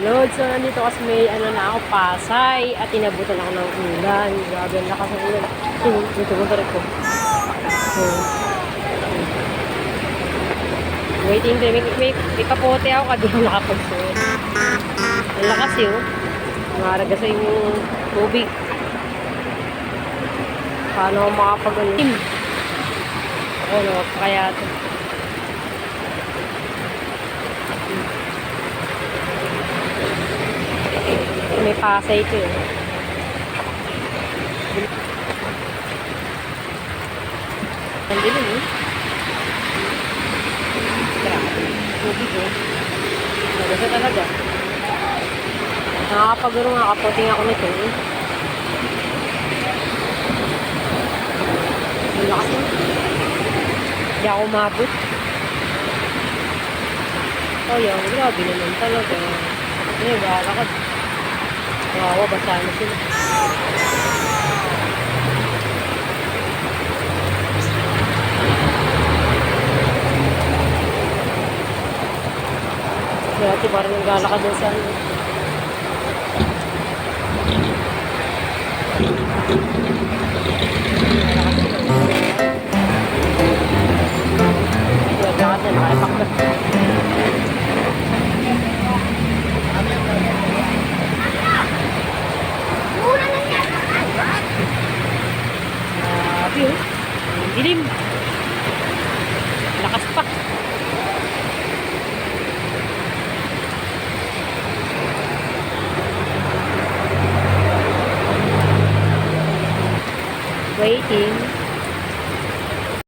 Lord, so nandito kasi may na ako, Pasay at inabutan ako ng ulan. Grabe ang lakas ng ulan. Ito mo ko. So, waiting din. May kapote ako kasi ako nakapagsuot. Ang lakas yun. Maraga sa yung tubig. Paano ako makapag-alim? Ano, kaya ito. May Pasay ito eh. Ang dilim eh. Grabe. Tubig eh. Nagasa talaga. Nakakapaguro nga kapoting ako nito eh. Ang lakas eh. Hindi ako umabot. Oh yan, grabe naman talaga. Eh, bahala ka. Wawa, basa na sila. Dati parang naglalakad din sa ano. Naglalakad na, nakaipak na. Grabe oh. Dilim. Lakas pa. Waiting.